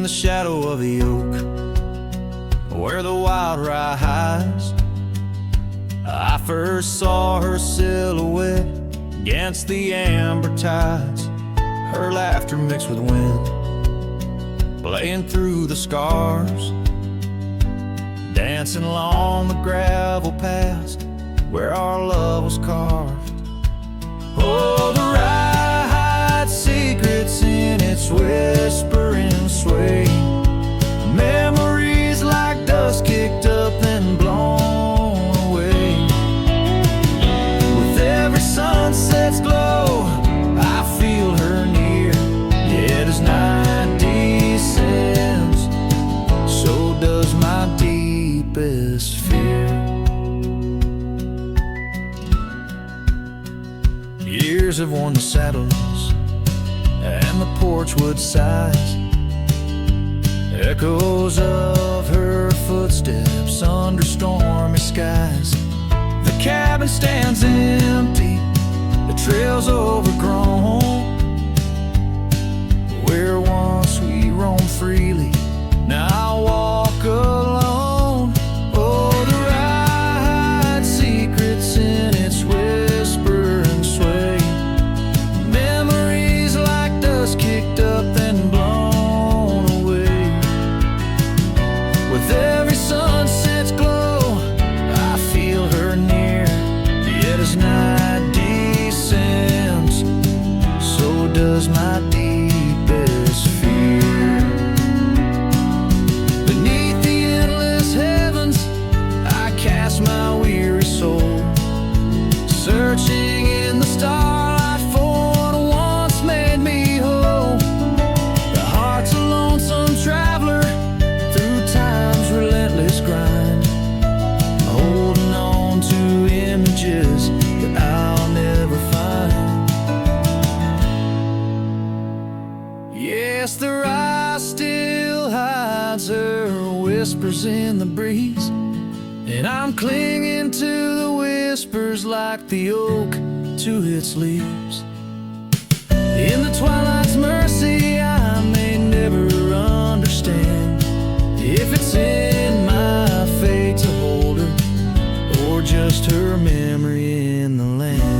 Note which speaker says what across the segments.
Speaker 1: in the shadow of the oak, where the wild rye hides, I first saw her silhouette against the amber tides. Her laughter mixed with wind, playing through the scars, dancing along the gravel paths where our love was carved. Oh, the rye hides secrets in its whispering sway, memories like dust kicked up and blown away. With every sunset's glow, I feel her near, yet as night descends, so does my deepest fear. Years have worn the saddles and the porchwood sighs, echoes of her footsteps under stormy skies. The cabin stands empty, the trail's overgrown, where once we roamed freely, now I walk alone. Oh, the ride secrets in its whisper and sway, memories like dust kicked up and blown away. With every sunset's glow, I feel her near, yet as night descends, so does my deepest fear. Beneath the endless heavens, I cast my weary soul, searching in the starlight for what once made me whole. The heart's a lonesome traveler through time's relentless grind, holding on to images that I'll never find. Yes, the rye still hides her whispers in the breeze, and I'm clinging to the whispers like the oak to its leaves. In the twilight's mercy, I may never understand if it's in my fate to hold her, or just her memory in the land.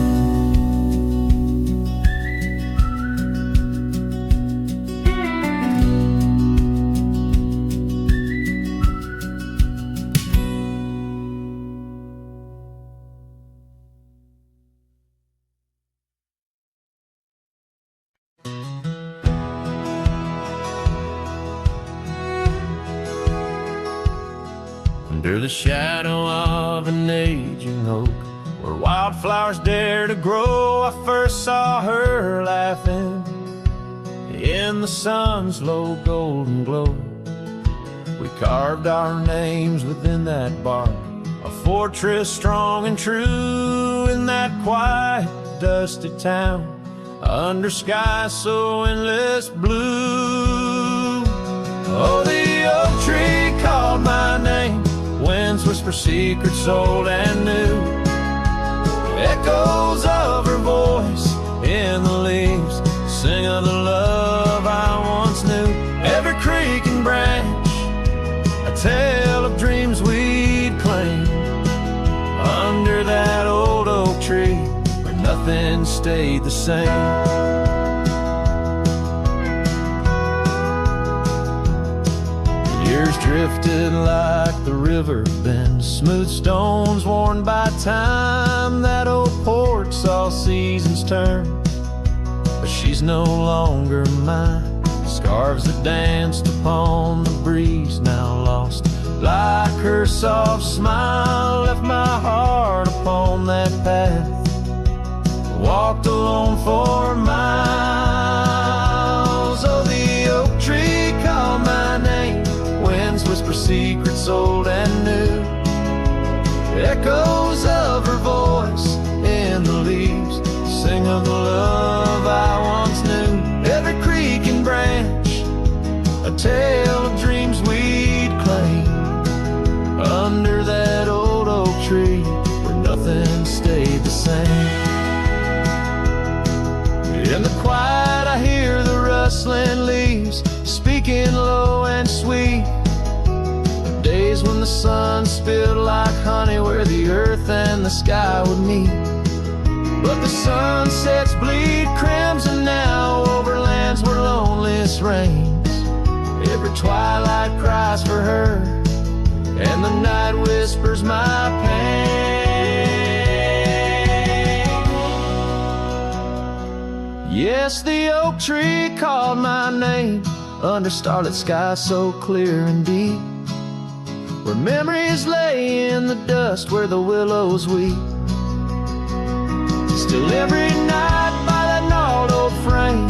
Speaker 1: Under the shadow of an aging oak, where wildflowers dare to grow, I first saw her laughing in the sun's low golden glow. We carved our names within that bark, a fortress strong and true in that quiet, dusty town, under skies so endless blue. Oh, the oak tree called my name, winds whisper secrets old and new, echoes of her voice in the leaves sing of the love I once knew. Every creek and branch, a tale of dreams we'd claim, under that old oak tree where nothing stayed the same. Years drifted like the river bends, smooth stones worn by time. That old porch saw seasons turn, but she's no longer mine. Scarves that danced upon the breeze now lost, like her soft smile left my heart upon that path. Walked alone for miles. Oh, the oak tree called my name, winds whisper secrets old and new, echoes of her voice in the leaves sing of the love I once knew. Every creek and branch, a tale of dreams we'd claim, under that old oak tree where nothing stayed the same. In the quiet I hear the rustling leaves speaking low days when the sun spilled like honey where the earth and the sky would meet. But the sunsets bleed crimson now over lands where loneliness reigns. Every twilight cries for her, and the night whispers my pain. Yes, the oak tree called my name under starlit skies so clear and deep, where memories lay in the dust where the willows weep. Still every night by that gnarled old frame,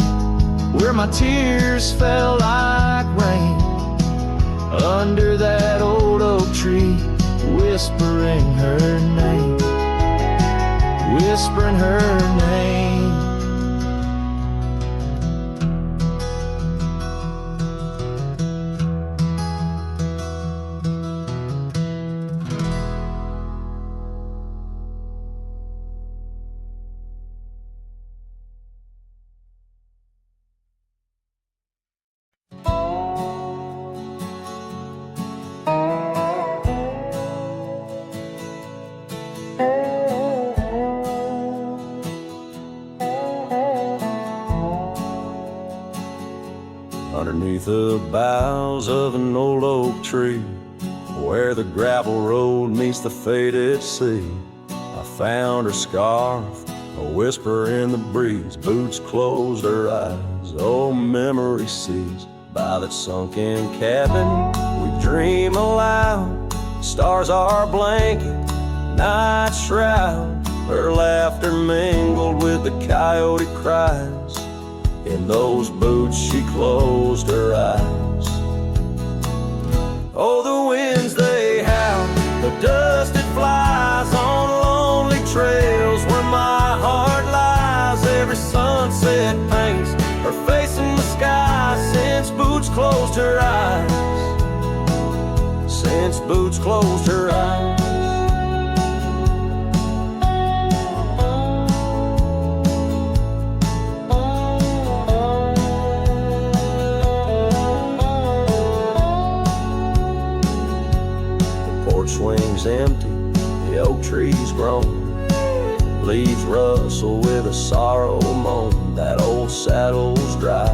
Speaker 1: where my tears fell like rain, under that old oak tree, whispering her name, whispering her name. Underneath the boughs of an old oak tree, where the gravel road meets the faded sea, I found her scarf, a whisper in the breeze. Boots closed her eyes, oh memory seized. By that sunken cabin we dream aloud, stars are blanket, night shroud. Her laughter mingled with the coyote cries. In those boots she closed her eyes. Oh, the winds they howl, the dust it flies on lonely trails where my heart lies. Every sunset paints her face in the sky since boots closed her eyes, since boots closed her eyes. Swings empty, the oak tree's grown, leaves rustle with a sorrow moan. That old saddle's dry,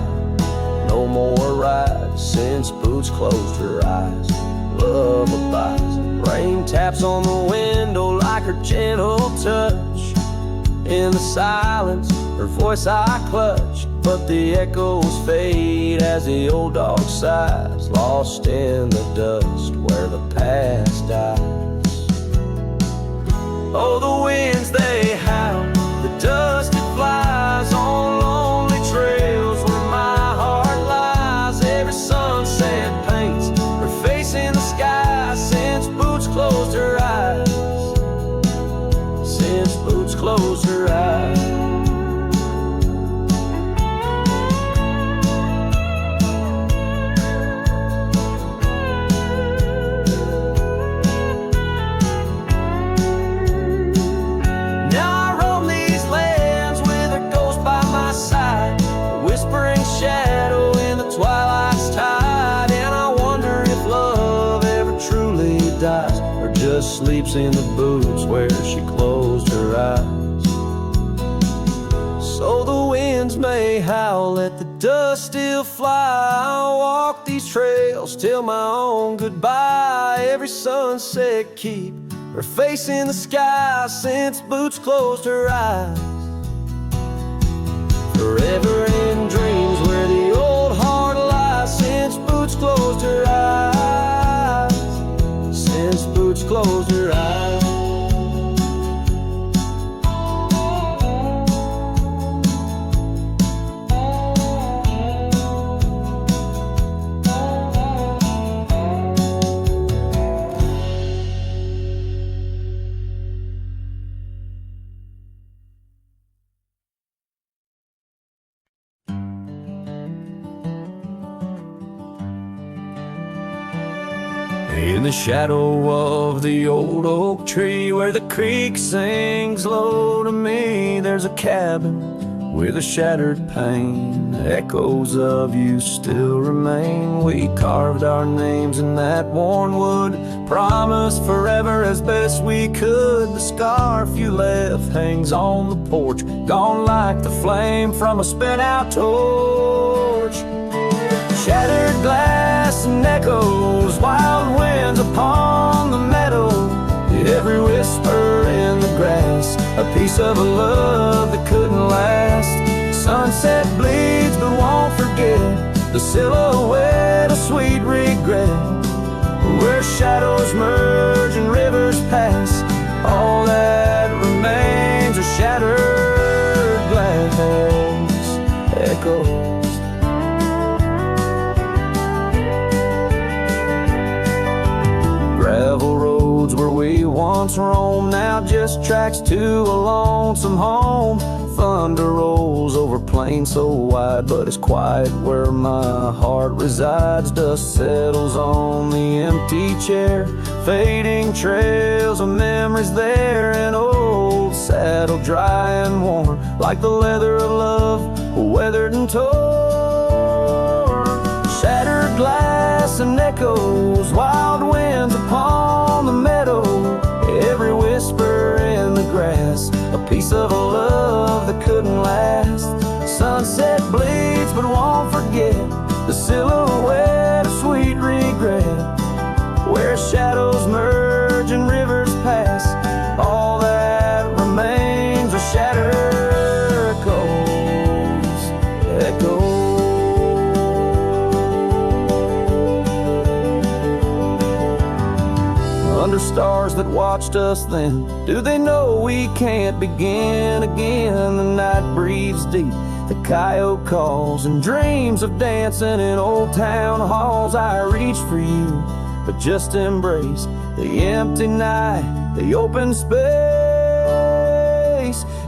Speaker 1: no more rides since boots closed her eyes. Love abides, rain taps on the window like her gentle touch. In the silence, her voice I clutch, but the echoes fade as the old dog sighs, lost in the dust where the past dies. Oh, the winds they howl, the dust it flies on lonely trails where my heart lies. Every sunset paints her face in the sky since boots closed her eyes, since boots closed her eyes. Shadow in the twilight's tide, and I wonder if love ever truly dies, or just sleeps in the boots where she closed her eyes. So the winds may howl, let the dust still fly. I'll walk these trails till my own goodbye. Every sunset keep her face in the sky since boots closed her eyes. Forever in dreams where the old heart lies since boots closed her eyes, since boots closed her eyes. In the shadow of the old oak tree where the creek sings low to me, there's a cabin with a shattered pane. Echoes of you still remain. We carved our names in that worn wood, promised forever as best we could. The scarf you left hangs on the porch, gone like the flame from a spent-out torch. Shattered glass and echoes, wild winds upon the meadow, every whisper in the grass, a piece of a love that couldn't last. Sunset bleeds but won't forget, the silhouette of sweet regret, where shadows merge and rivers pass. All that remains are shattered glass echoes. Gravel roads where we once roamed, now just tracks to a lonesome home. Thunder rolls over plains so wide, but it's quiet where my heart resides. Dust settles on the empty chair, fading trails of memories there. An old saddle dry and worn, like the leather of love, weathered and torn. Shattered glass and echoes, wild winds upon the meadow, every whisper in the grass, a piece of a love that couldn't last. Sunset bleeds but won't forget, the silhouette of sweet regret, where shadows merge and rivers pass. All that remains are shattered echoes. Under stars that watched us then, do they know we can't begin again? The night breathes deep, the coyote calls, and dreams of dancing in old town halls. I reach for you, but just embrace the empty night, the open space.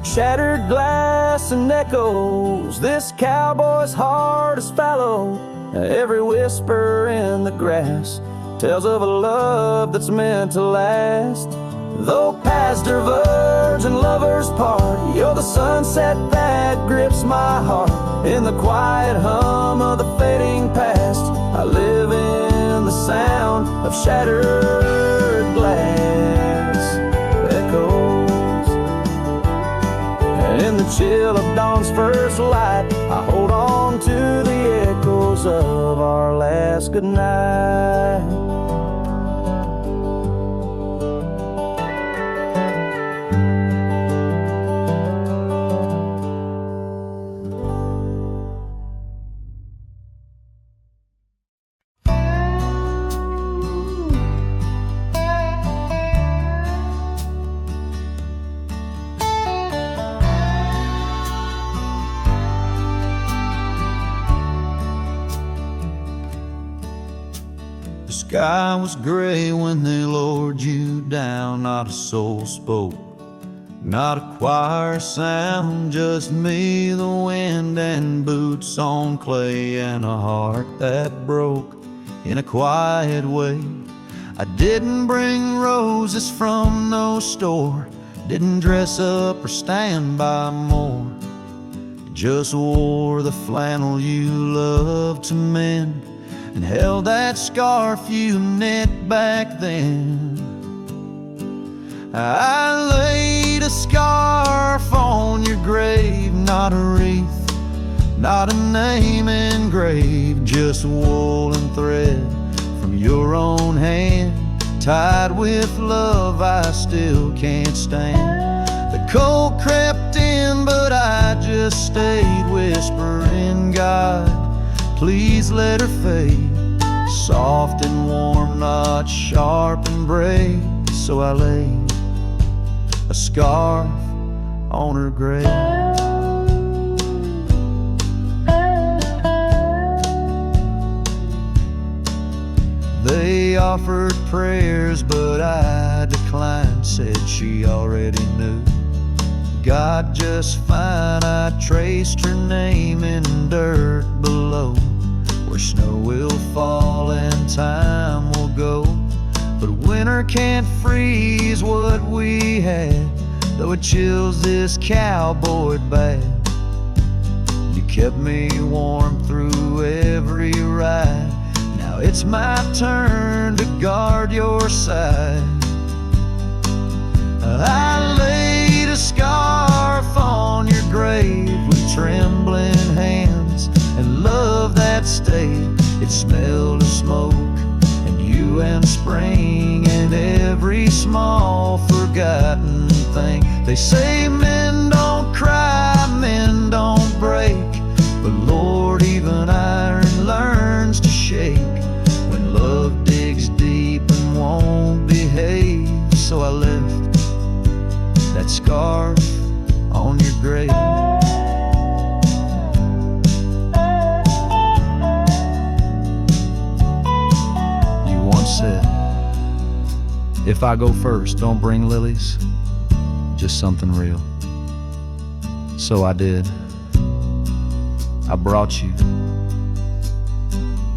Speaker 1: Shattered glass and echoes, this cowboy's heart is fallow. Every whisper in the grass tells of a love that's meant to last. Though paths diverge and lovers part, you're the sunset that grips my heart. In the quiet hum of the fading past, I live in the sound of shattered glass echoes. And in the chill of dawn's first light, I hold on to the echoes of our last goodnight.
Speaker 2: The sky was gray when they lowered you down. Not a soul spoke, not a choir sound, just me, the wind, and boots on clay, and a heart that broke in a quiet way. I didn't bring roses from no store, didn't dress up or stand by more, just wore the flannel you loved to mend, and held that scarf you knit back then. I laid a scarf on your grave, not a wreath, not a name engraved, just wool and thread from your own hand, tied with love I still can't stand. The cold crept in, but I just stayed, whispering, God, please let her fade. Soft and warm, not sharp and brave. So I laid a scarf on her grave. They offered prayers, but I declined, said she already knew. God just fine, I traced her name in dirt below, where snow will fall and time will go. But winter can't freeze what we had, though it chills this cowboy bad. kept me warm through every ride. Now it's my turn to guard your side. I laid a scarf on your grave with trembling hands, and love that stayed. It smelled of smoke and you and spring and every small forgotten thing. They say men don't cry, men don't break, but Lord, even iron learns to shake when love digs deep and won't behave. So I left that scarf on your grave. You once said, if I go first, don't bring lilies, just something real. So I did. I brought you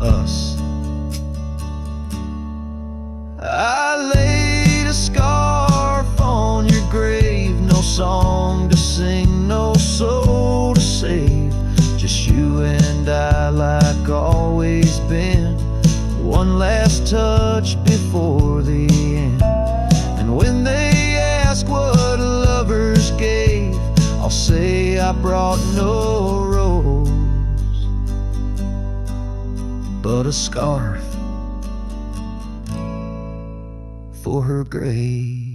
Speaker 2: us. I laid a scarf on your grave, no song to sing, no soul to save, just you and I like always been. One last touch before the end. And when they ask what lovers gave, I'll say I brought no rose, but a scarf for her grave.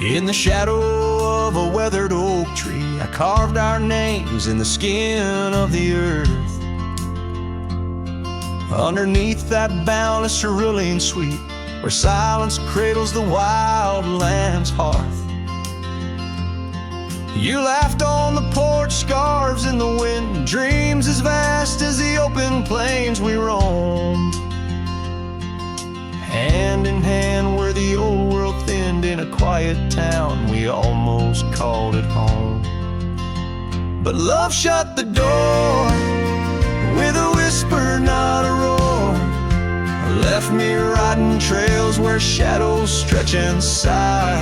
Speaker 1: In the shadow of a weathered oak tree, I carved our names in the skin of the earth. Underneath that boundless cerulean sweet, where silence cradles the wild lamb's hearth. You laughed on the porch, scarves in the wind, dreams as vast as the open plains we roamed. Hand in hand where the old world thinned, in a quiet town we almost called it home. But love shut the door with a whisper, not a roar. Left me riding trails where shadows stretch and sigh.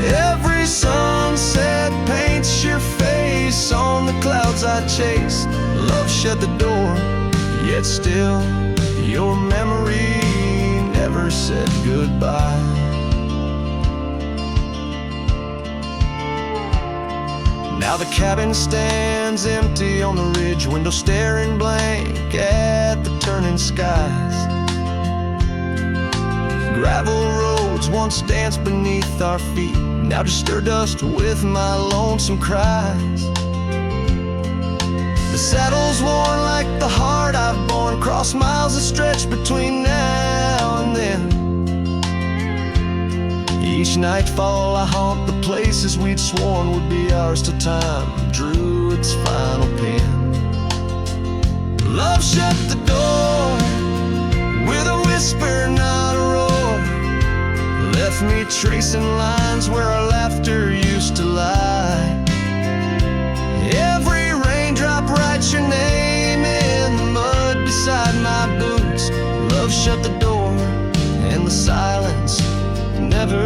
Speaker 1: Every sunset paints your face on the clouds I chased. Love shut the door, yet still your memory never said goodbye. Now the cabin stands empty on the ridge, window staring blank at the turning skies. Gravel roads once danced beneath our feet, now just stir dust with my lonesome cries. The saddle's worn like the heart I've borne, cross miles of stretch between now and then. Each nightfall I haunt the places we'd sworn would be ours till time drew its final pen. Love shut the door with a whisper, not a roar. Left me tracing lines where our laughter used to lie. Every raindrop writes your name in the mud beside my boots. Love shut the door, and the silence never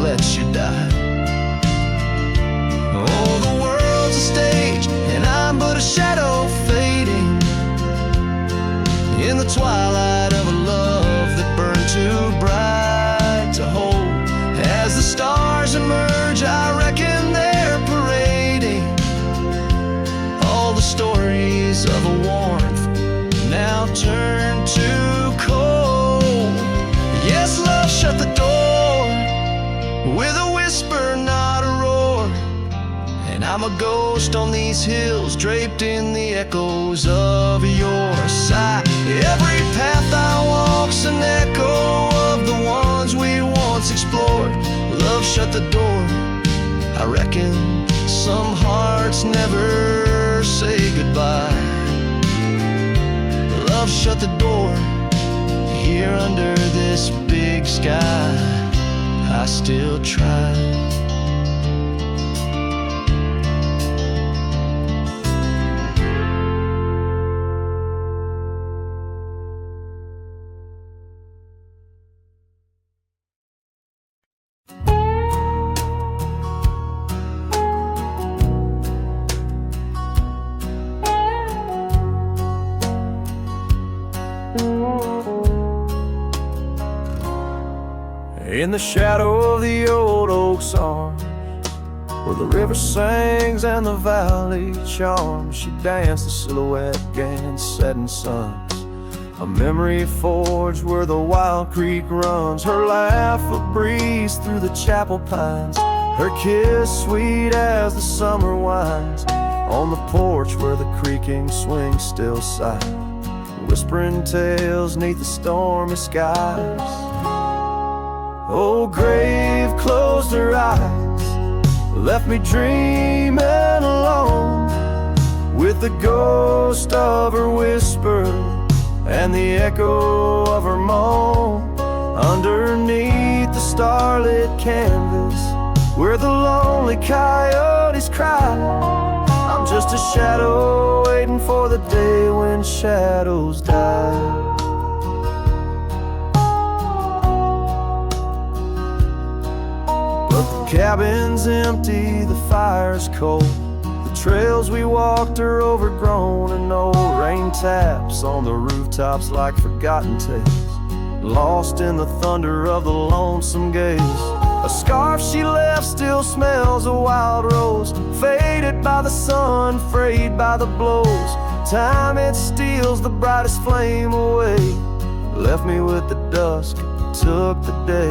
Speaker 1: lets you die. Oh, the world's a stage, and I'm but a shadow fading in the twilight of a love that burned too bright to hold. As the stars emerge, I reckon they're parading all the stories of a warmth now turned to cold. Yes, love shut the door with a whisper, not a roar. And I'm a ghost on these hills, draped in the echoes of your sigh. Every path I walk's an echo of the ones we once explored. Love shut the door,
Speaker 2: I reckon some hearts never say goodbye. Love shut the door here under this big sky. I still try.
Speaker 1: In the shadow of the old oak's arms, where the river sings and the valley charms, she danced the silhouette against setting suns. A memory forged where the wild creek runs, her laugh a breeze through the chapel pines, her kiss sweet as the summer winds, on the porch where the creaking swing still sigh, whispering tales neath the stormy skies. Oh, grave closed her eyes, left me dreaming alone, with the ghost of her whisper and the echo of her moan. Underneath the starlit canvas, where the lonely coyotes cry, I'm just a shadow waiting for the day when shadows die. The cabin's empty, the fire's cold, the trails we walked are overgrown, and old rain taps on the rooftops like forgotten tales, lost in the thunder of the lonesome gaze. A scarf she left still smells a wild rose, faded by the sun, frayed by the blows. Time it steals the brightest flame away, left me with the dusk, took the day.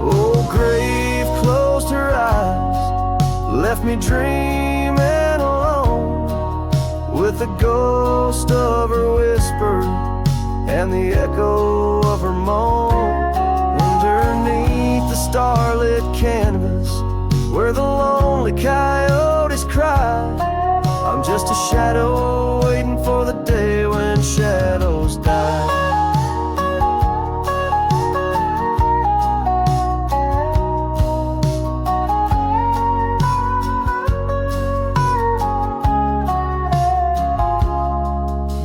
Speaker 1: Oh, grave closed her eyes, left me dreaming alone, with the ghost of her whisper and the echo of her moan. Underneath the starlit canvas, where the lonely coyotes cry, I'm just a shadow waiting for the day when shadows die.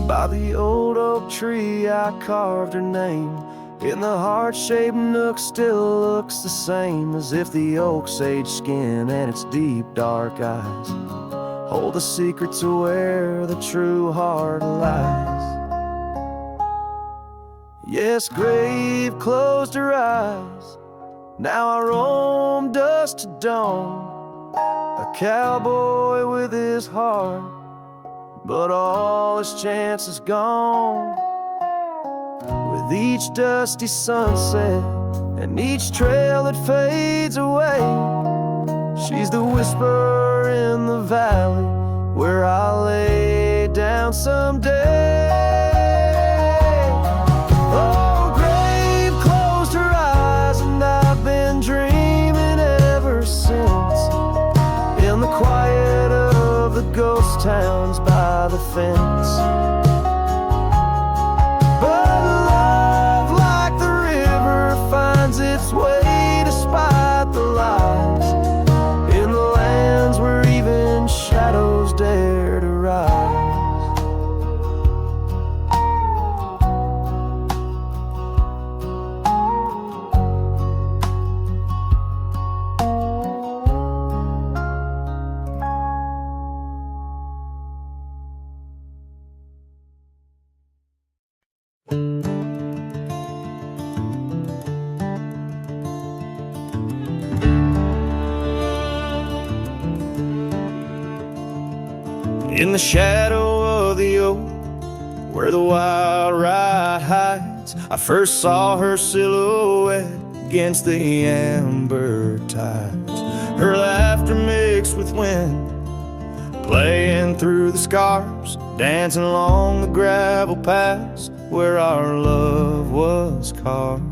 Speaker 1: By the old oak tree I carved her name, in the heart-shaped nook still looks the same, as if the oak's aged skin and its deep dark eyes hold the secret to where the true heart lies. Yes, grave closed her eyes, now I roam dusk to dawn, a cowboy with his heart, but all his chances gone. With each dusty sunset and each trail that fades away, she's the whisper in the valley where I'll lay down someday. Oh, grave closed her eyes, and I've been dreaming ever since, in the quiet of the ghost towns by the fence. But love, like the river, finds its way despite the lies, in the lands where even shadows dare to rise. In the shadow of the oak, where the wild ride hides, I first saw her silhouette against the amber tides. Her laughter mixed with wind, playing through the scars, dancing along the gravel paths where our love was carved.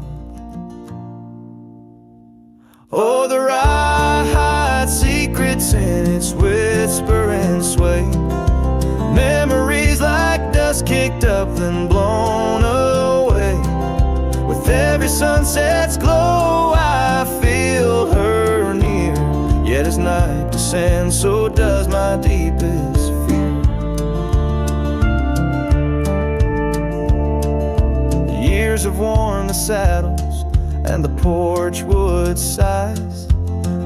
Speaker 2: Oh, the rye hides secrets in its whisper and sway. Memories like dust kicked up then blown away. With every sunset's glow I feel her near. Yet as night descends, so does my deepest fear. The years have worn the saddles and the porch wood sighs,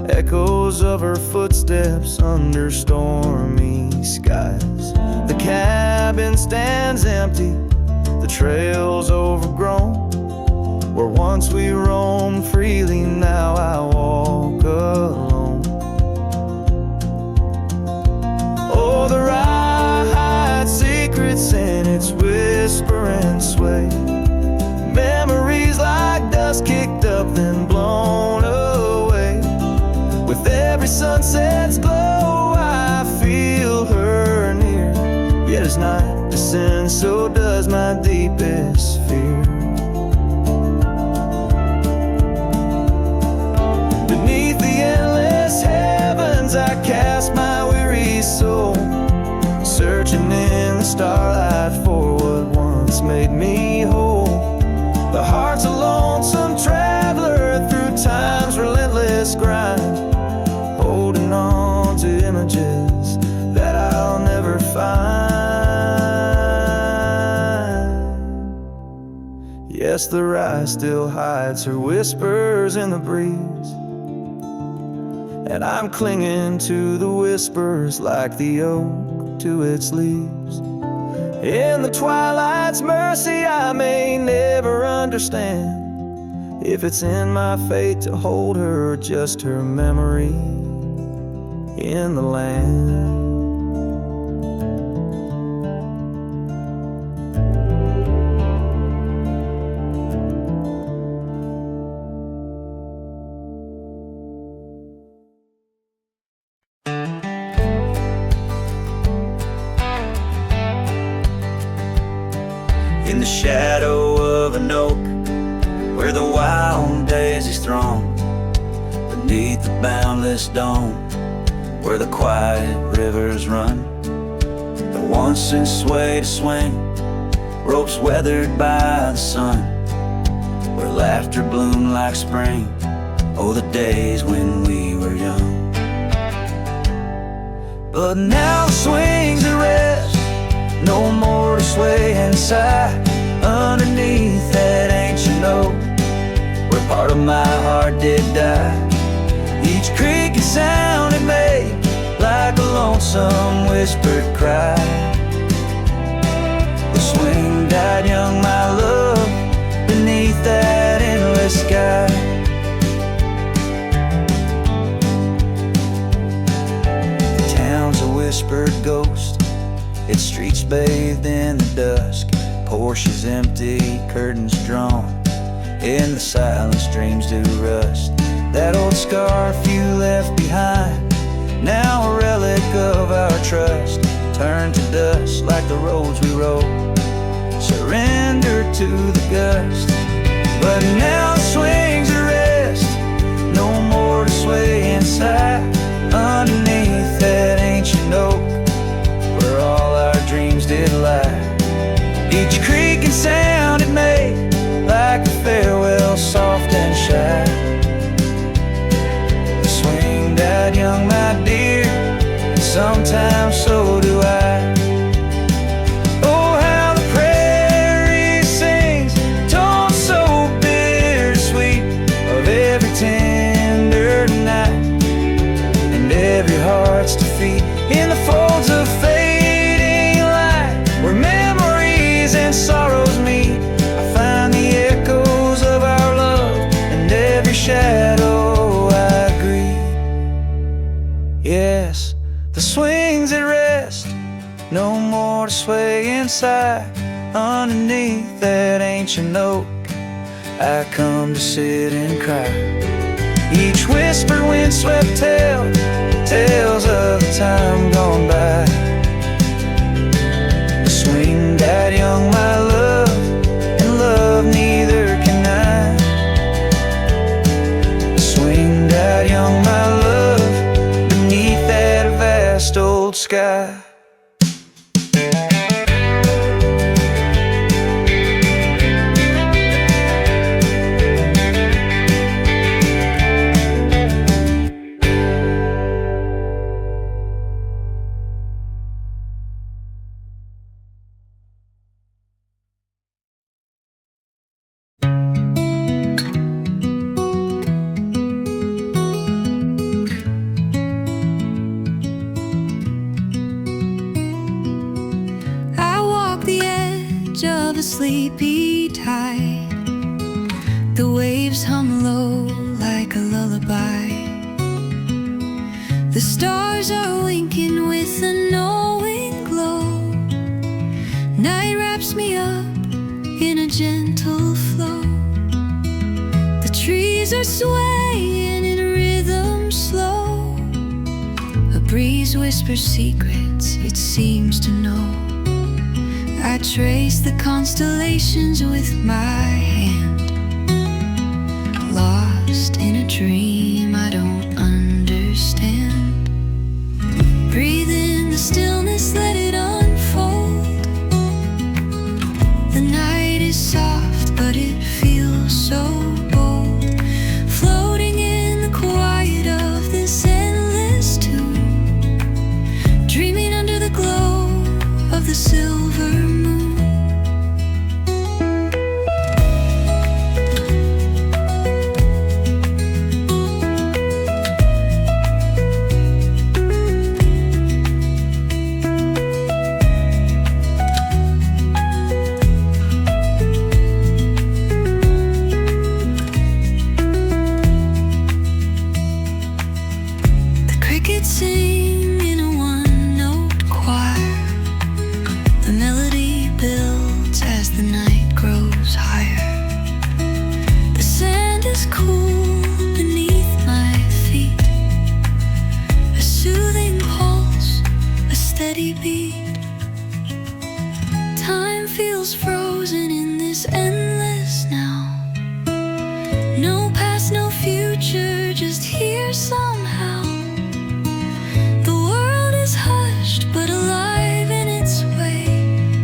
Speaker 2: echoes of her footsteps under stormy skies. The cabin stands empty, the trail's overgrown. Where once we roamed freely, now I walk alone. Oh, the rye hides secrets in its whisper and sway. Memories like dust kicked up then blown away. With every sunset's glow I feel her near. Yet as night descends, so does my deepest fear. Beneath the endless heavens I cast my weary soul, searching in the starlight for what once made me whole. The heart's a lonesome traveler through time's relentless grind, holding on to images that I'll never find. Yes, the rye still hides her whispers in the breeze, and I'm clinging to the whispers like the oak to its leaves. In the twilight's mercy I may never understand if it's in my fate to hold her or just her memory in the land. In the shadow of an oak, where the wild daisies throng, beneath the boundless dome, where the quiet rivers run, the once in sway to swing, ropes weathered by the sun, where laughter bloomed like spring. Oh, the days when we were young. But now the swings are rest, no more to sway and sigh underneath that ancient oak, where part of my heart did die. Each creaking sound it made like a lonesome whispered cry. The swing died young, my love, beneath that endless sky. The town's a whispered ghost, its streets bathed in the dusk, Porsches empty, curtains drawn, in the silence dreams do rust. That old scarf you left behind, now a relic of our trust, turned to dust like the roads we rode, surrendered to the gust. But now the swings are rest, no more to sway inside underneath that ancient oak, where all our dreams did lie. Each creaking sound it made like a farewell, soft and shy. The swing died young, my dear, and sometimes so do I. Oh, how the prairie sings, told so bittersweet, of every tender night and every heart's defeat in the folds of fading light, where memories and sorrows meet. I find the echoes of our love and every shadow I greet. Yes, the swings at rest, no more to sway inside underneath that ancient oak. I come to sit and cry. Each whisper windswept tale, tales of the time gone by. The swing died young, my love, and love neither can I. The swing died
Speaker 3: edge of a sleepy tide. The waves hum low like a lullaby. The stars are winking with a knowing glow. Night wraps me up in a gentle flow. The trees are swaying in rhythm slow. A breeze whispers secrets it seems to know. I trace the constellations with my hand. Lost in a dream I don't understand. Breathe in the stillness, let it unfold. The night is soft, but it feels so bold. Floating in the quiet of this endless tune. Dreaming under the glow of the silver moon. Sing in a one-note choir. The melody builds as the night grows higher. The sand is cool beneath my feet. A soothing pulse, a steady beat. Time feels frozen in this endless now. No past, no future, just here somehow. Hushed but alive in its way.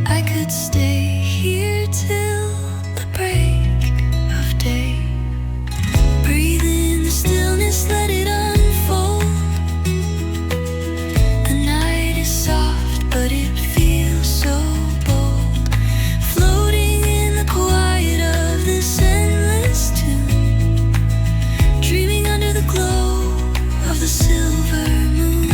Speaker 3: I could stay here till the break of day. Breathe in the stillness, let it unfold. The night is soft but it feels so bold. Floating in the quiet of this endless tune. Dreaming under the glow of the silver moon.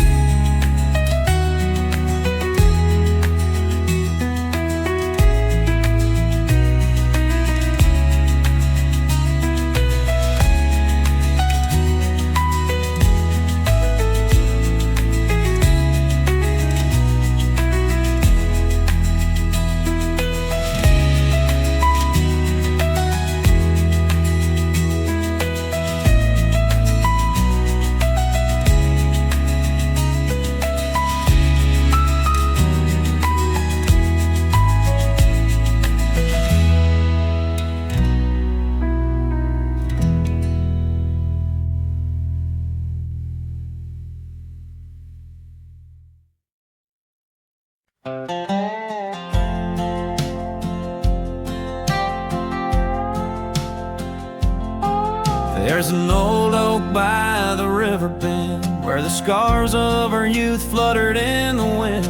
Speaker 1: There's an old oak by the river bend where the scars of our youth fluttered in the wind.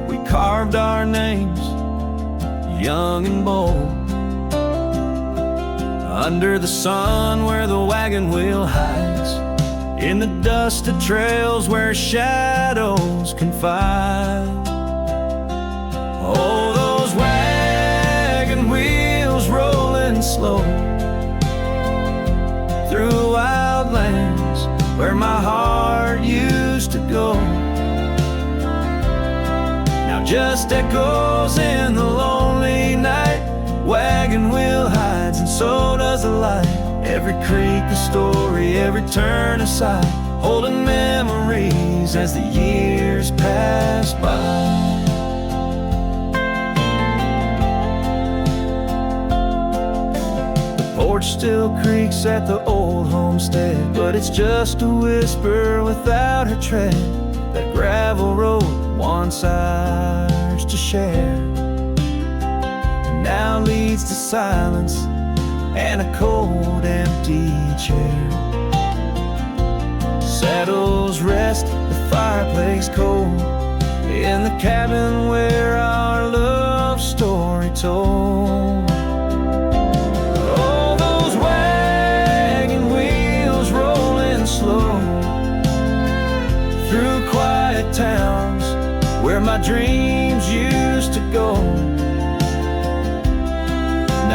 Speaker 1: We carved our names, young and bold, under the sun where the wagon wheel hides, in the dusted trails where shadows confide. Oh, those wagon wheels rolling slow through wild lands where my heart used to go. Now just echoes in the lonely night. Wagon wheel hides and so does the light. Every creek a story, every turn a sight, holding memories as the years pass by. Porch still creaks at the old homestead, but it's just a whisper without her tread. That gravel road once ours to share now leads to silence and a cold, empty chair. Saddles rest, the fireplace cold, in the cabin where our love story told. Through quiet towns where my dreams used to go.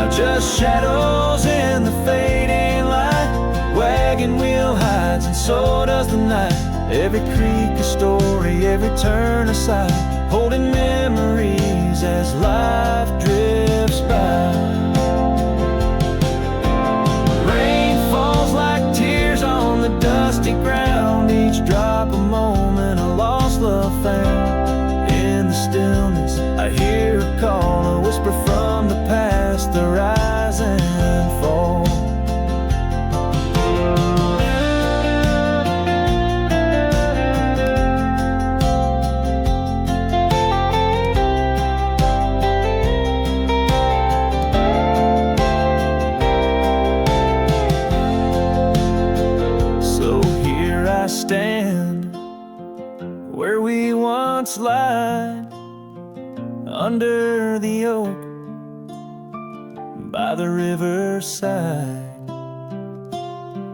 Speaker 2: now just shadows in the fading light. Wagon wheel hides and so does the night. Every creek a story, every turn a sigh, holding memories as life drifts by. Rain falls like tears on the dusty ground, each drop a moment, a lost love found. In the stillness I hear a call, a whisper from the past, the rise and fall. Stand where we once lied, under the oak by the riverside.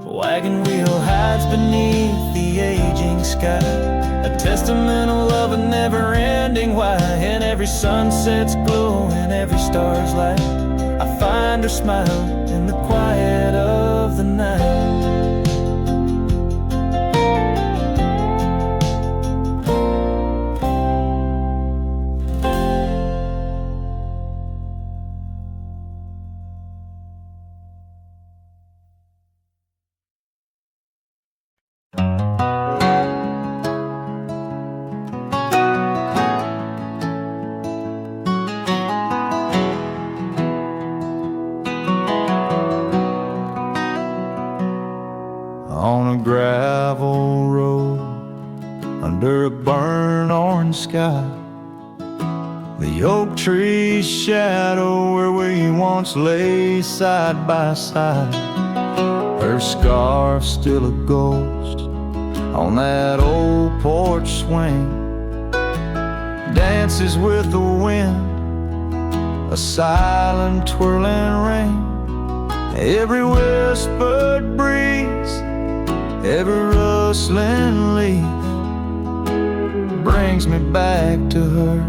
Speaker 2: Wagon wheel hides beneath the aging sky, a testament of love, a never-ending why. And every sunset's glow and every star's light, I find her smile in the quiet of the night. On a gravel road under a burnt orange sky, the oak tree's shadow where we once lay side by side. Her scarf still a ghost on that old porch swing, dances with the wind, a silent twirling ring. Every whispered breeze, every rustling leaf brings me back to her,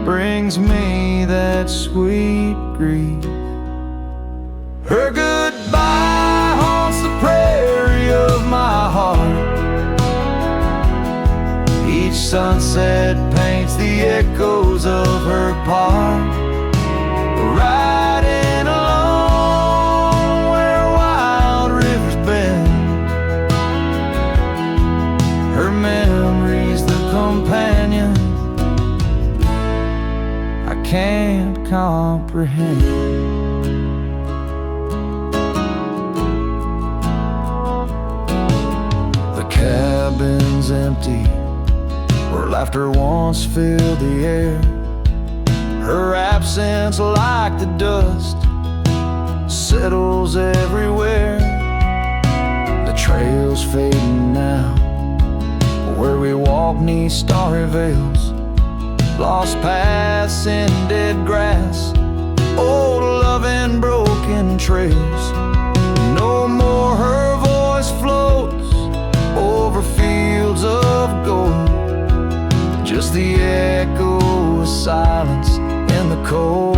Speaker 2: brings me that sweet grief. Her goodbye haunts the prairie of my heart. Each sunset paints the echoes of her part. Riding along where wild rivers bend, her memory's the companion I can't comprehend. The cabin's empty where laughter once filled the air. Her absence, like the dust, settles everywhere. The trail's fading now, where we walk 'neath starry veils, lost paths in dead grass, old love and broken trails. No more her voice floats over fields of gold, just the echo of silence in the cold.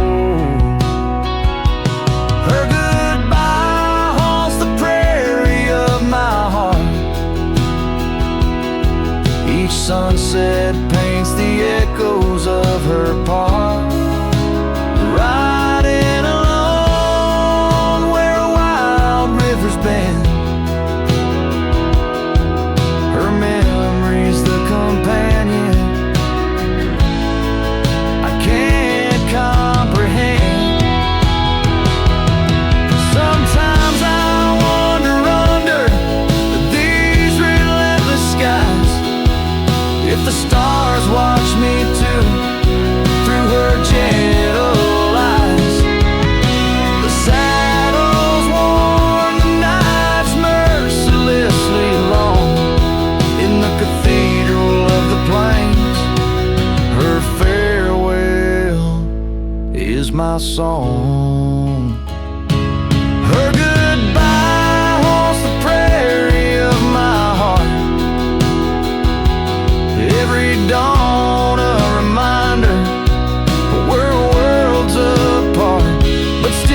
Speaker 2: Her goodbye haunts the prairie of my heart. Each sunset paints the echoes of her part. Riding along where wild rivers bend, her memory's the companion I can't comprehend. Sometimes I wander under these relentless skies, if the stars watch me too, through her gentle eyes. The saddle's worn, the nights mercilessly long, in the cathedral of the plains, her farewell is my song. Her goodbye haunts the prairie of my heart. Every dawn a reminder we're worlds apart, but still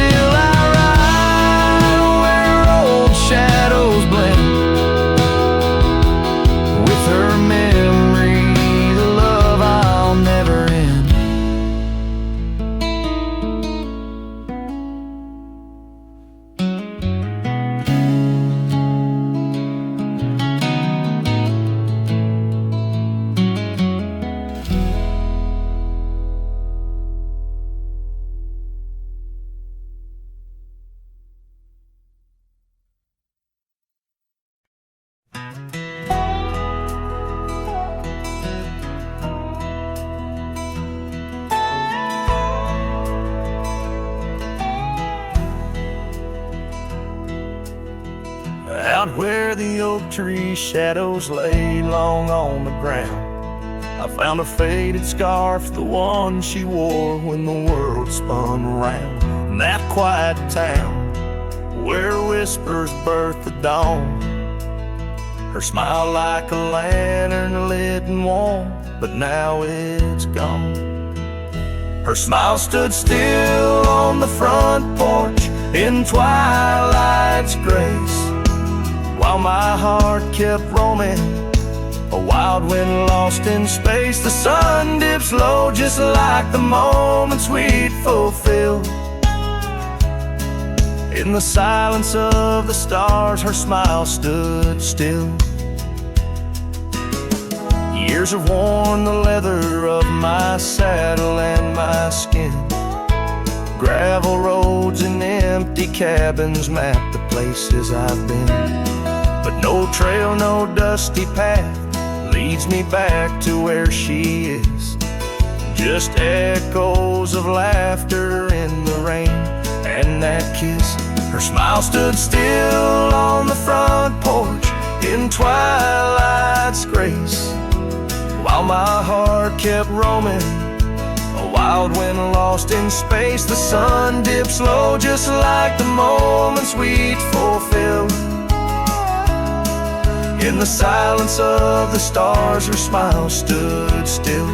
Speaker 1: Out where the oak tree shadows lay long on the ground, I found a faded scarf, the one she wore when the world spun around. In that quiet town where whispers birth the dawn, her smile like a lantern lit and warm, but now it's gone. Her smile stood still on the front porch in twilight's grace, while my heart kept roaming, a wild wind lost in space. The sun dips low just like the moments we'd fulfill. In the silence of the stars, her smile stood still. Years have worn the leather of my saddle and my skin. Gravel roads and empty cabins map the places I've been, but no trail, no dusty path leads me back to where she is. Just echoes of laughter in the rain and that kiss. Her smile stood still on the front porch in twilight's grace, while my heart kept roaming, a wild wind lost in space. The sun dips low just like the moments we'd fulfilled. In the silence of the stars, her smile stood still.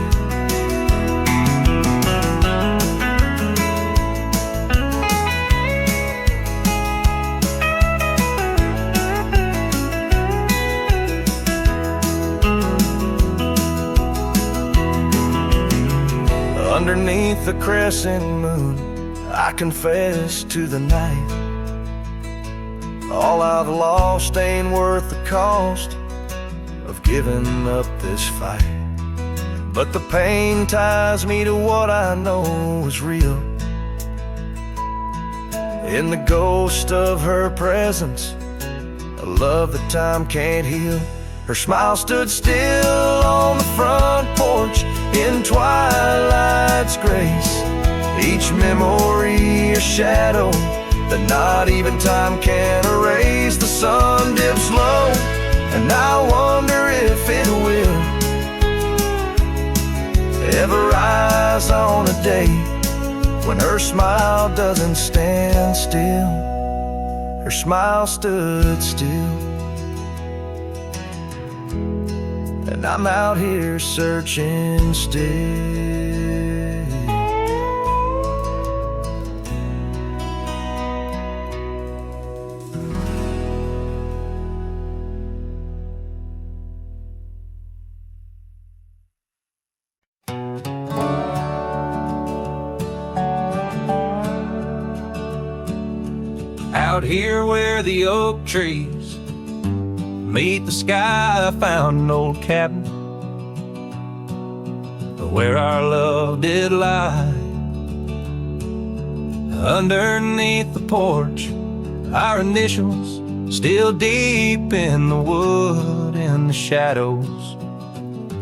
Speaker 1: Underneath the crescent moon, I confess to the night, all I've lost ain't worth the cost of giving up this fight. But the pain ties me to what I know is real. In the ghost of her presence, a love that time can't heal. Her smile stood still on the front porch in twilight's grace, each memory a shadow that not even time can erase. The sun dips low, and I wonder if it will ever rise on a day when her smile doesn't stand still. Her smile stood still, and I'm out here searching still. Out here where the oak trees meet the sky, I found an old cabin where our love did lie. Underneath the porch, our initials still deep in the wood, in the shadows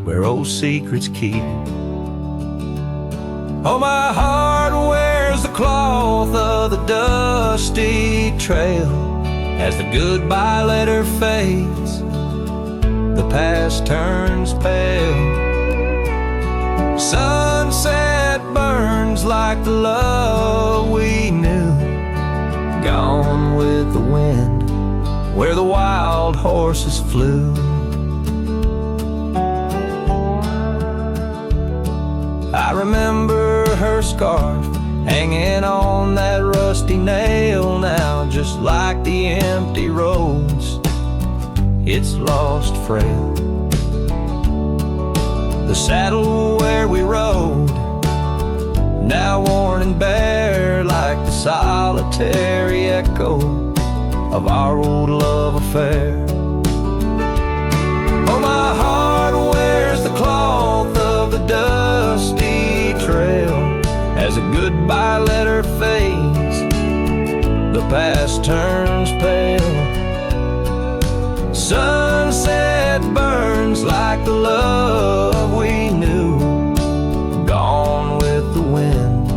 Speaker 1: where old secrets keep. Oh, my heart wears the cloth of the dusty trail as the goodbye letter fades, the past turns pale. Sunset burns like the love we knew, gone with the wind where the wild horses flew. I remember her scarf hanging on that rusty nail now, just like the empty roads, it's lost frail. The saddle where we rode, now worn and bare like the solitary echo of our old love affair. Oh, my heart wears the cloth of the dusty trail as a goodbye letter fades, the past turns pale. Sunset burns like the love we knew, gone with the wind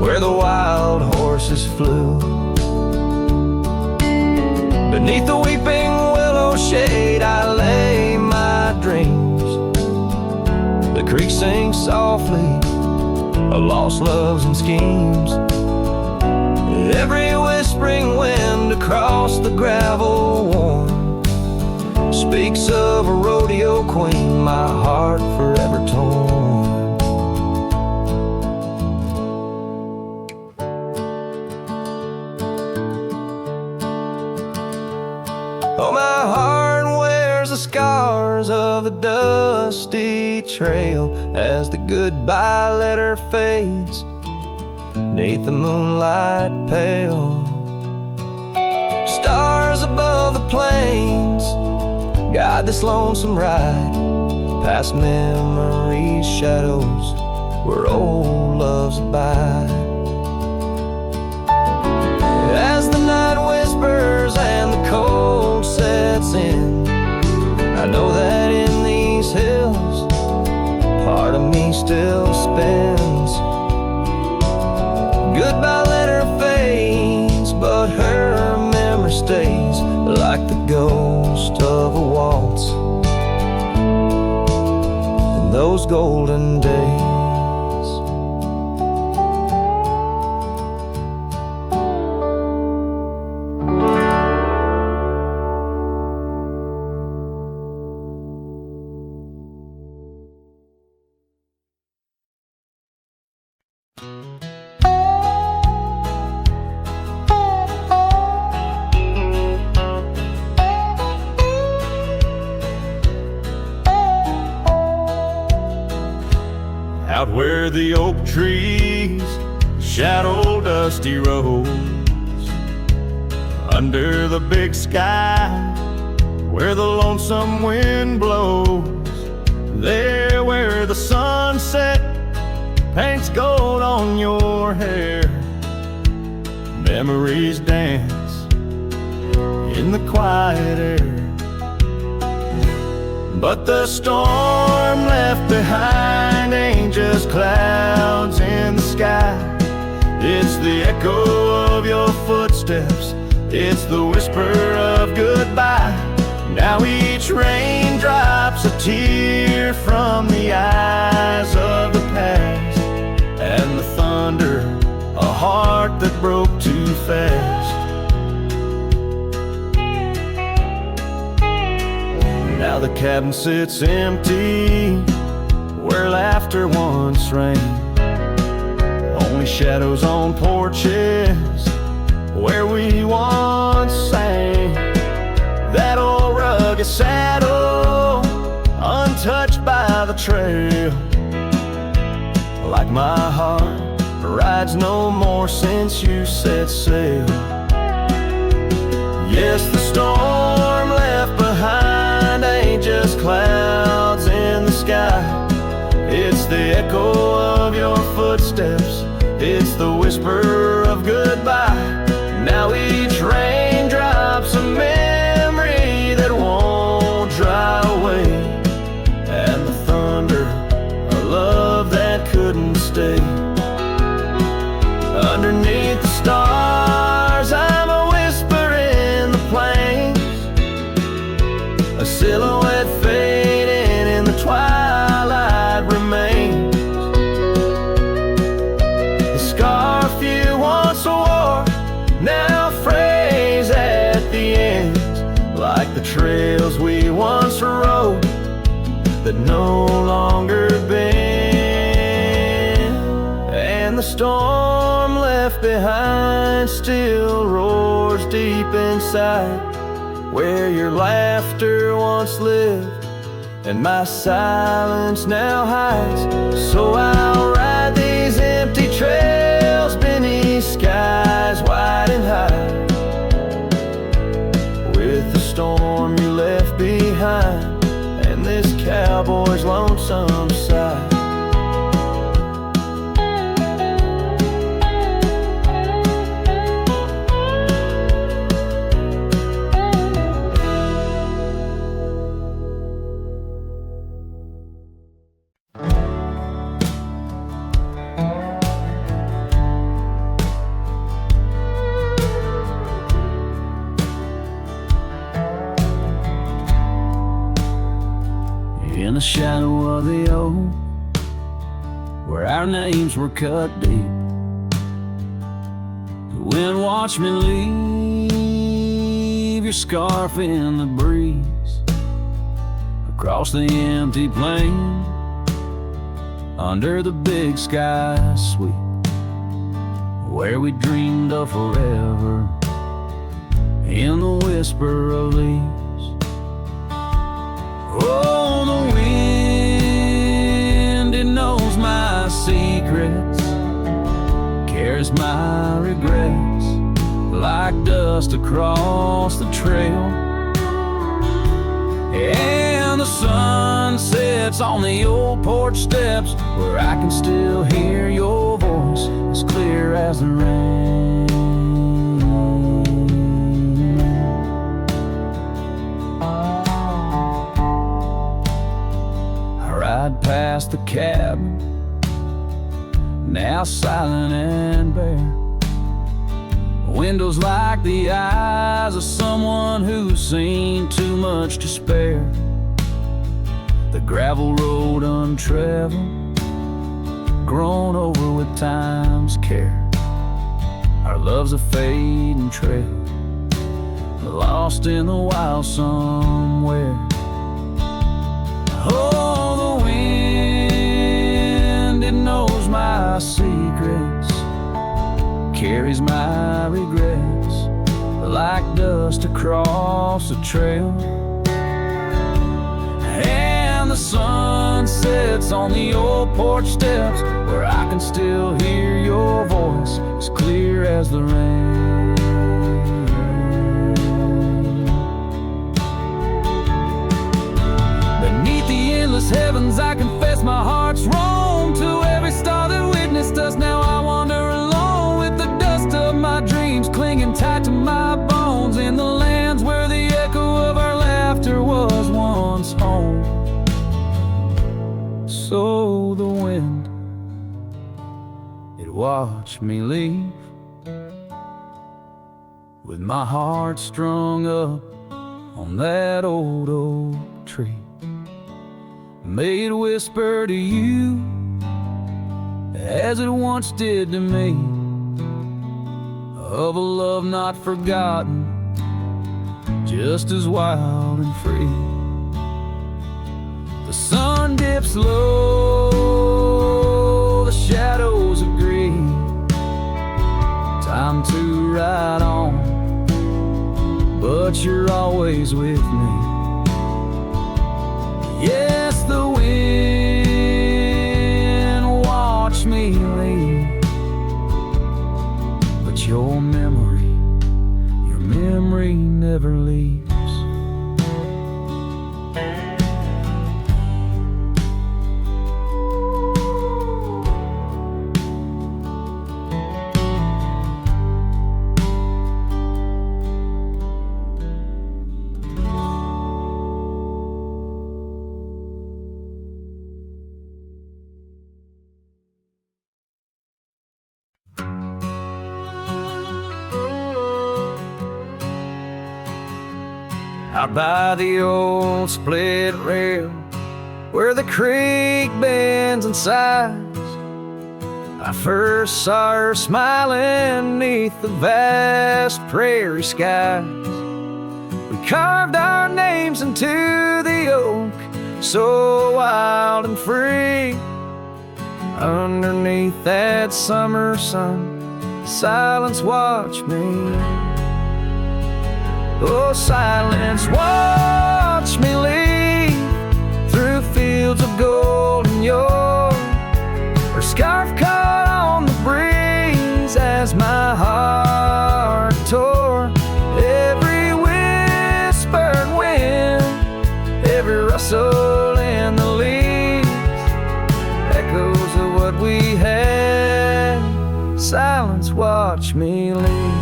Speaker 1: where the wild horses flew. Beneath the weeping sing softly of lost loves and schemes. Every whispering wind across the gravel worn speaks of a rodeo queen, my heart forever torn. Oh, my heart wears the scars of the dusty trail as the goodbye letter fades 'neath the moonlight pale. Stars above the plains guide this lonesome ride past memories' shadows where old loves abide. As the night whispers and the cold sets in, I know that in these hills part of me still spins. Goodbye letter fades, but her memory stays like the ghost of a waltz in those golden days. Out where the oak trees shadow dusty roads, under the big sky where the lonesome wind blows, there where the sunset paints gold on your hair, memories dance in the quiet air. But the storm left behind ain't just clouds in the sky. It's the echo of your footsteps, it's the whisper of goodbye. Now each raindrop's a tear from the eyes of the past, and the thunder, a heart that broke too fast. Now the cabin sits empty where laughter once rang, only shadows on porches where we once sang. That old rugged saddle untouched by the trail, like my heart rides no more since you set sail. Yes, the storm left behind ain't just clouds in the sky. It's the echo of your footsteps, it's the whisper of goodbye. Now each raindrop's a memory that won't dry away, and the thunder, a love that couldn't stay. Underneath the stars, I'm a whisper in the plains, a silhouette fading in the twilight remains. The scarf you once wore now frays at the ends, like the trails we once rode that no longer bend. And the storm left behind still roars deep inside, where your laughter once lived and my silence now hides. So I'll ride these empty trails beneath skies wide and high, with the storm you left behind and this cowboy's lonesome side. In the shadow of the oak where our names were cut deep. The wind watched me leave your scarf in the breeze, across the empty plain, under the big sky sweep, where we dreamed of forever, in the whisper of leaves. Oh, the wind, it knows my secrets, carries my regrets like dust across the trail. And the sun sets on the old porch steps, where I can still hear your voice as clear as the rain. I ride past the cabin, now silent and bare, windows like the eyes of someone who's seen too much to spare. The gravel road untraveled, grown over with time's care. Our love's a fading trail, lost in the wild somewhere. Oh, the wind, it knows my secrets, carries my regrets like dust across the trail. And the sun sets on the old porch steps, where I can still hear your voice as clear as the rain. Beneath the endless heavens, I confess my heart's wrong to every star that witnessed us. Now I wander alone with the dust of my dreams clinging tight to my bones, in the lands where the echo of our laughter was once home. So the wind, it watched me leave, with my heart strung up on that old oak tree. May it whisper to you as it once did to me, of a love not forgotten, just as wild and free. The sun dips low, the shadows agree, time to ride on, but you're always with me. Yes, the wind watched me leave, but your memory never leaves. Out by the old split rail, where the creek bends and sighs, I first saw her smiling neath the vast prairie skies. We carved our names into the oak, so wild and free. Underneath that summer sun, silence watched me. Oh, silence, watch me lead through fields of gold and yore, her scarf caught on the breeze as my heart tore. Every whispered wind, every rustle in the leaves, echoes of what we had. Silence, watch me lead.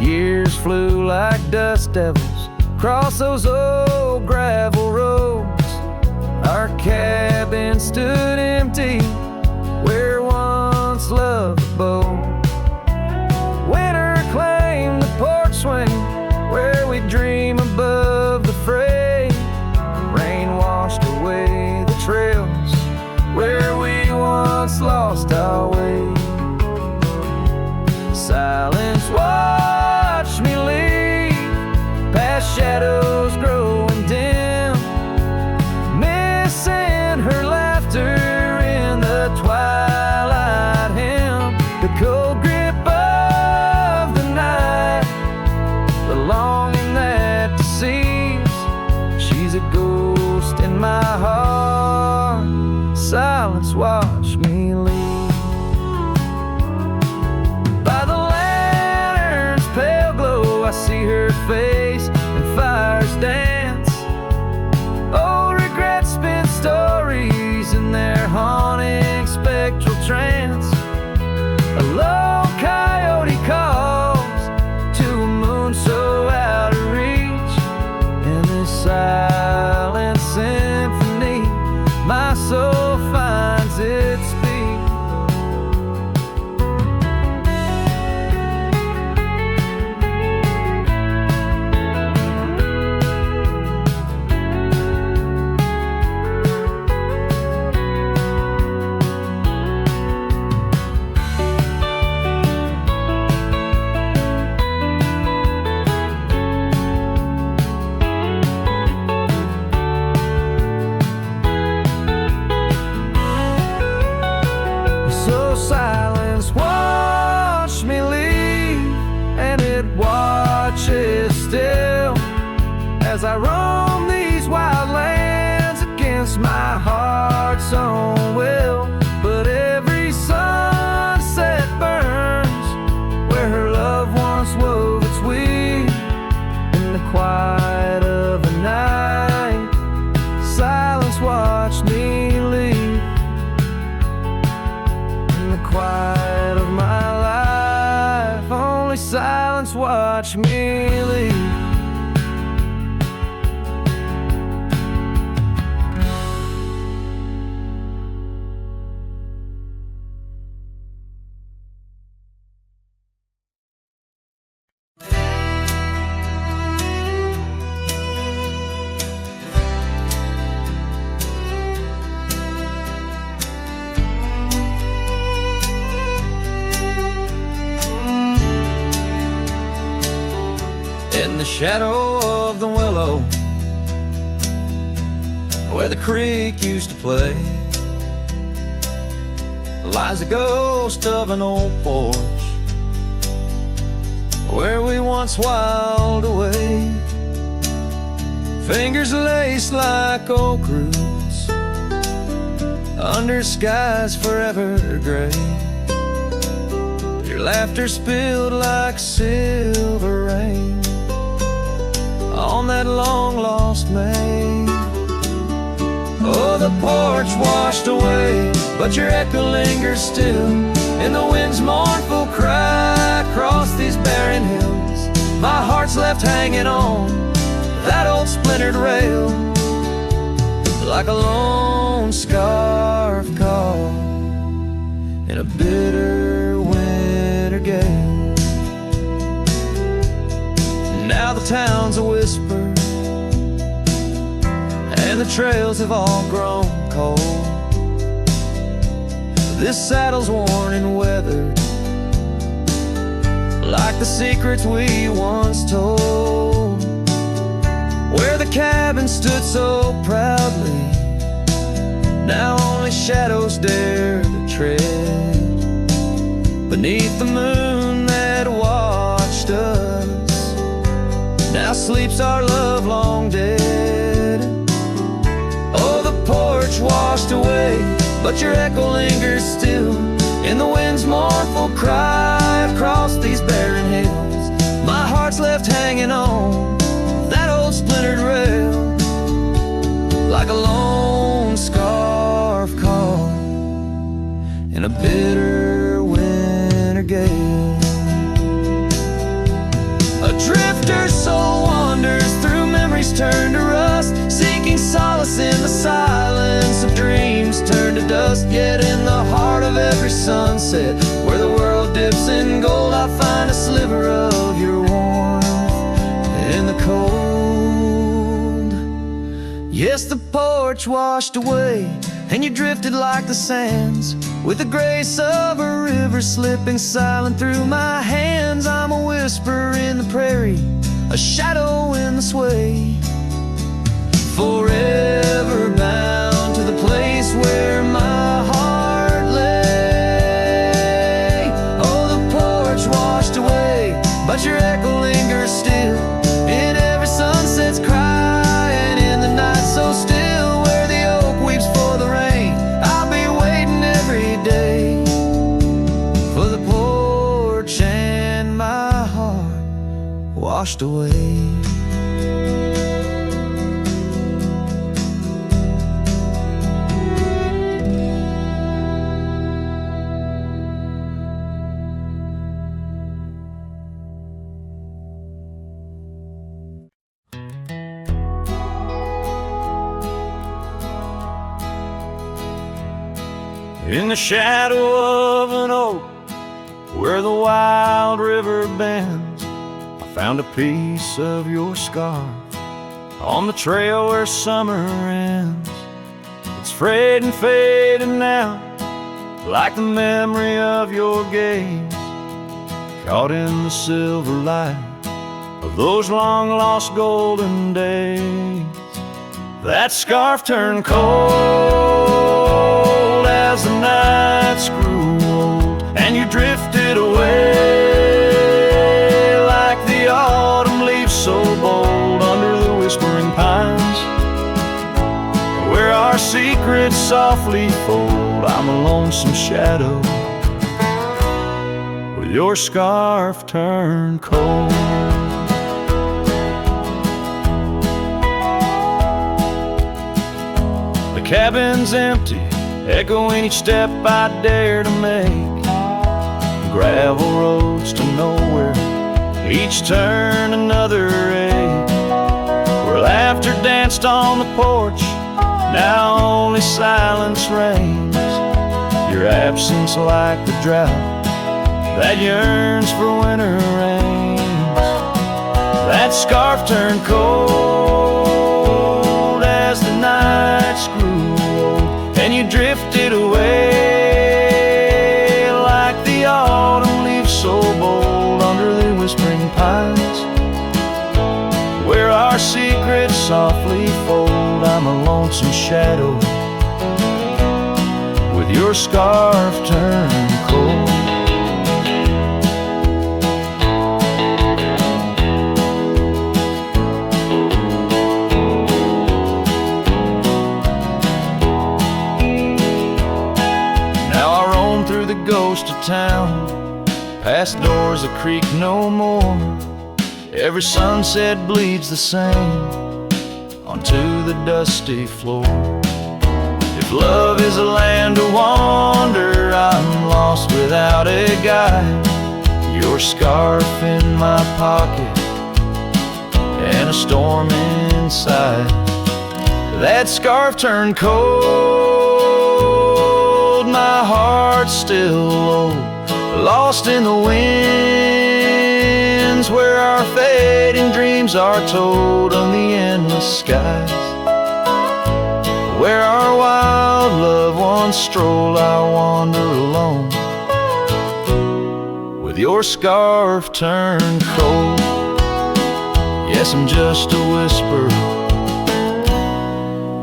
Speaker 1: Years flew like dust devils across those old gravel roads. Our cabin stood empty where once love abode. Winter claimed the porch swing where we dream above the fray. Rain washed away the trail, watch me leave. In the shadow of the willow, where the creek used to play, lies a ghost of an old porch where we once whiled away. Fingers laced like oak roots under skies forever gray. Your laughter spilled like silver rain on that long-lost May. Oh, the porch washed away, but your echo lingers still in the wind's mournful cry across these barren hills. My heart's left hanging on that old splintered rail like a lone scarf caught in a bitter winter gale. Now the town's a whisper, and the trails have all grown cold. This saddle's worn and weathered, like the secrets we once told. Where the cabin stood so proudly, now only shadows dare to tread beneath the moon that watched us. Now sleeps our love long dead. Oh, the porch washed away, but your echo lingers still in the wind's mournful cry across these barren hills. My heart's left hanging on that old splintered rail like a lone scarf caught in a bitter winter gale. A drifter's soul wanders through memories turned to rust, seeking solace in the silence of dreams turned to dust. Yet in the heart of every sunset, where the world dips in gold, I find a sliver of your warmth in the cold. Yes, the porch washed away, and you drifted like the sands, with the grace of a river slipping silent through my hands. I'm a whisper in the prairie, a shadow in the sway, forever bound to the place where my heart lay. Oh, the porch washed away, but your echo lingers still in every sunset's cry, and in the night so still where the oak weeps for the rain. I'll be waiting every day for the porch and my heart washed away. In the shadow of an oak, where the wild river bends, I found a piece of your scarf on the trail where summer ends. It's frayed and faded now, like the memory of your gaze, caught in the silver light of those long-lost golden days. That scarf turned cold as the nights grew old, and you drifted away like the autumn leaves so bold under the whispering pines, where our secrets softly fold. I'm a lonesome shadow with your scarf turned cold. The cabin's empty, echoing each step I dare to make. Gravel roads to nowhere each turn another age, where laughter danced on the porch, now only silence reigns. Your absence like the drought that yearns for winter rains. That scarf turned cold as the nights grew old, and you drifted away like the autumn leaves so bold under the whispering pines, where our secrets softly fold. I'm a lonesome shadow with your scarf turned cold. Ghost of town, past doors that creak no more. Every sunset bleeds the same onto the dusty floor. If love is a land to wander, I'm lost without a guide. Your scarf in my pocket and a storm inside. That scarf turned cold, my heart's still low, lost in the winds, where our fading dreams are told on the endless skies, where our wild loved ones stroll. I wander alone with your scarf turned cold. Yes, I'm just a whisper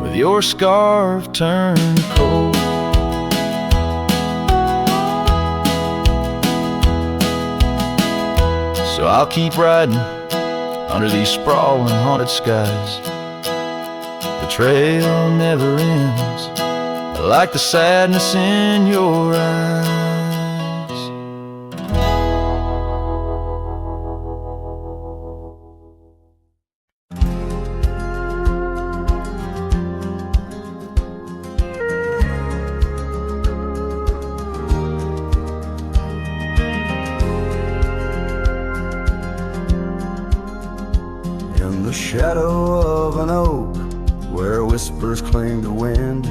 Speaker 1: with your scarf turned cold. So I'll keep riding under these sprawling haunted skies. The trail never ends, like the sadness in your eyes.
Speaker 2: The shadow of an oak where whispers cling to wind,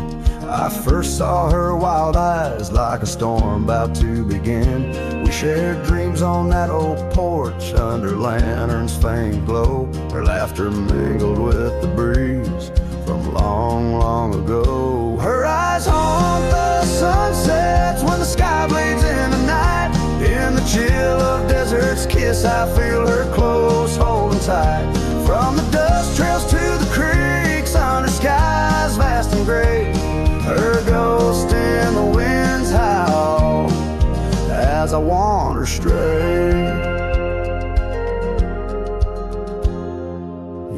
Speaker 2: I first saw her wild eyes like a storm about to begin. We shared dreams on that old porch under lanterns faint glow. Her laughter mingled with the breeze from long, long ago. Her eyes haunt the sunsets when the sky bleeds in the night. In the chill of desert's kiss, I feel her close, holding tight. From the dust trails to the creeks, under skies vast and gray, her ghost in the winds howl as I wander stray.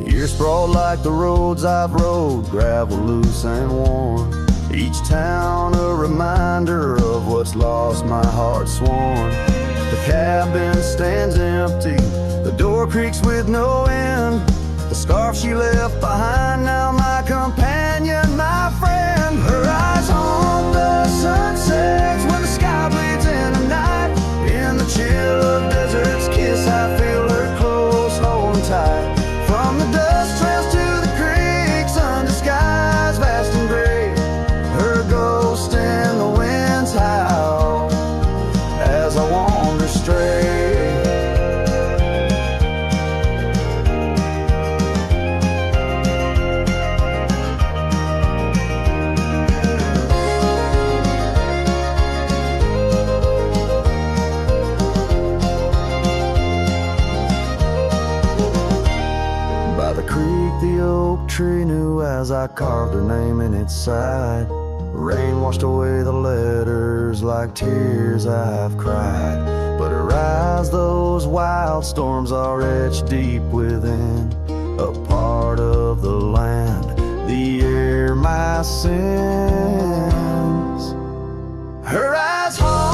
Speaker 2: Years sprawled like the roads I've rode, gravel loose and worn. Each town a reminder of what's lost, my heart sworn. The cabin stands empty, the door creaks with no end. The scarf she left behind, now my companion, my friend. Her eyes haunt the sunsets when the sky bleeds in the night. In the chill of desert's kiss, I feel her close, holding tight. From the dust trails to the creeks, under skies vast and gray, her ghost in the winds howl as I wander stray. The oak tree knew as I carved her name in its side. Rain washed away the letters like tears I've cried. But her eyes, those wild storms are etched deep within, a part of the land, the air, my sins. Her eyes haunt